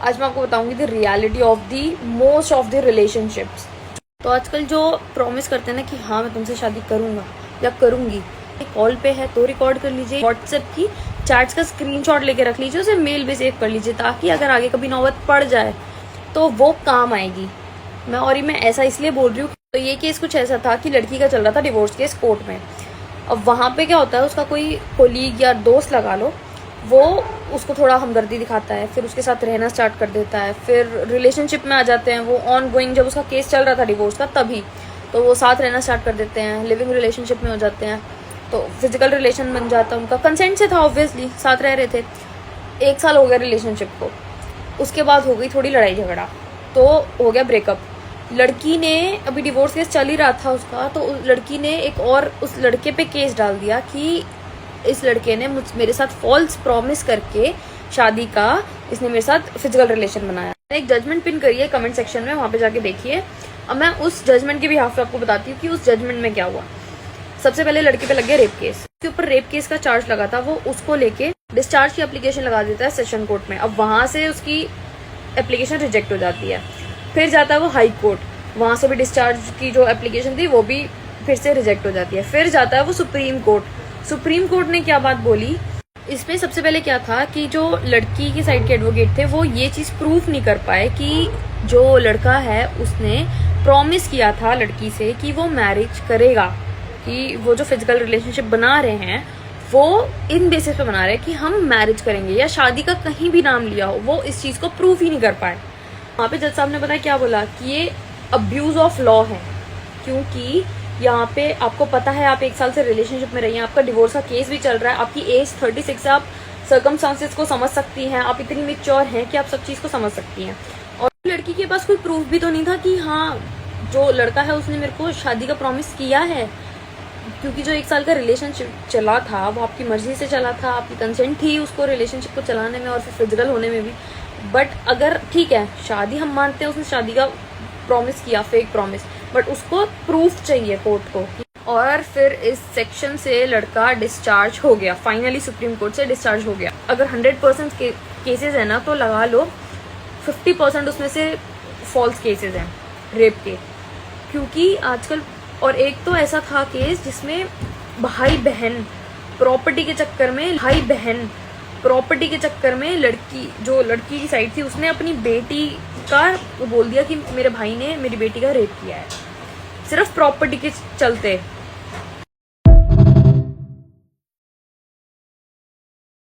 आज मैं आपको बताऊंगी the reality of the most of the relationships. तो आजकल जो प्रॉमिस करते हैं ना कि हाँ मैं तुमसे शादी करूंगा या करूंगी, कॉल पे है तो रिकॉर्ड कर लीजिए, व्हाट्सएप की चैट्स का स्क्रीनशॉट लेके रख लीजिए, उसे मेल भी सेव कर लीजिए ताकि अगर आगे कभी नौबत पड़ जाए तो वो काम आएगी। मैं ऐसा इसलिए बोल रही हूँ, तो ये केस कुछ ऐसा था कि लड़की का चल रहा था डिवोर्स केस कोर्ट में। अब वहाँ पे क्या होता है, उसका कोई कोलीग या दोस्त लगा लो, वो उसको थोड़ा हमदर्दी दिखाता है, फिर उसके साथ रहना स्टार्ट कर देता है, फिर रिलेशनशिप में आ जाते हैं वो ऑन गोइंग। जब उसका केस चल रहा था डिवोर्स का तभी तो वो साथ रहना स्टार्ट कर देते हैं, लिविंग रिलेशनशिप में हो जाते हैं, तो फिजिकल रिलेशन बन जाता है उनका, कंसेंट से था ऑब्वियसली, साथ रह रहे थे। 1 साल हो गया रिलेशनशिप को, उसके बाद हो गई थोड़ी लड़ाई झगड़ा, तो हो गया ब्रेकअप। लड़की ने, अभी डिवोर्स केस चल ही रहा था उसका, तो लड़की ने एक और उस लड़के पे केस डाल दिया कि इस लड़के ने मेरे साथ फॉल्स प्रॉमिस करके शादी का, इसने मेरे साथ फिजिकल रिलेशन बनाया। मैंने एक जजमेंट पिन करी है कमेंट सेक्शन में, वहां पे जाके देखिए। अब मैं उस जजमेंट के भी हाफ आपको बताती हूँ कि उस जजमेंट में क्या हुआ। सबसे पहले लड़के पे लग गया रेप केस, उसके ऊपर रेप केस का चार्ज लगा था, वो उसको लेके डिस्चार्ज की एप्लीकेशन लगा देता है सेशन कोर्ट में। अब वहां से उसकी एप्लीकेशन रिजेक्ट हो जाती है, फिर जाता है वो हाई कोर्ट, वहां से भी डिस्चार्ज की जो एप्लीकेशन थी वो भी फिर से रिजेक्ट हो जाती है, फिर जाता है वो सुप्रीम कोर्ट। सुप्रीम कोर्ट ने क्या बात बोली, इसमें सबसे पहले क्या था कि जो लड़की की साइड के एडवोकेट थे वो ये चीज प्रूफ नहीं कर पाए कि जो लड़का है उसने प्रॉमिस किया था लड़की से कि वो मैरिज करेगा, कि वो जो फिजिकल रिलेशनशिप बना रहे हैं वो इन बेसिस पे बना रहे हैं कि हम मैरिज करेंगे, या शादी का कहीं भी नाम लिया हो, वो इस चीज को प्रूफ ही नहीं कर पाए। वहाँ पे जज साहब ने पता क्या बोला कि ये अब्यूज ऑफ लॉ है, क्योंकि यहाँ पे आपको पता है आप 1 साल से रिलेशनशिप में रही हैं, आपका डिवोर्स का केस भी चल रहा है, आपकी एज 36 है, आप सर्कमस्टांसेस को समझ सकती हैं, आप इतनी मेच्योर हैं कि आप सब चीज को समझ सकती हैं। और लड़की के पास कोई प्रूफ भी तो नहीं था कि हाँ जो लड़का है उसने मेरे को शादी का प्रॉमिस किया है, क्योंकि जो 1 साल का रिलेशनशिप चला था वो आपकी मर्जी से चला था, आपकी कंसेंट थी उसको रिलेशनशिप को चलाने में और फिर फिजिकल होने में भी। बट अगर ठीक है शादी हम मानते हैं उसने शादी का प्रॉमिस किया, फेक प्रॉमिस, बट उसको प्रूफ चाहिए कोर्ट को। और फिर इस सेक्शन से लड़का डिस्चार्ज हो गया, फाइनली सुप्रीम कोर्ट से डिस्चार्ज हो गया। अगर 100% केसेस है ना तो लगा लो 50% उसमें से फॉल्स केसेस हैं रेप के, क्योंकि आजकल। और एक तो ऐसा था केस जिसमें भाई बहन प्रॉपर्टी के चक्कर में लड़की की साइड थी उसने अपनी बेटी का बोल दिया कि मेरे भाई ने मेरी बेटी का रेप किया है, सिर्फ प्रॉपर्टी के चलते।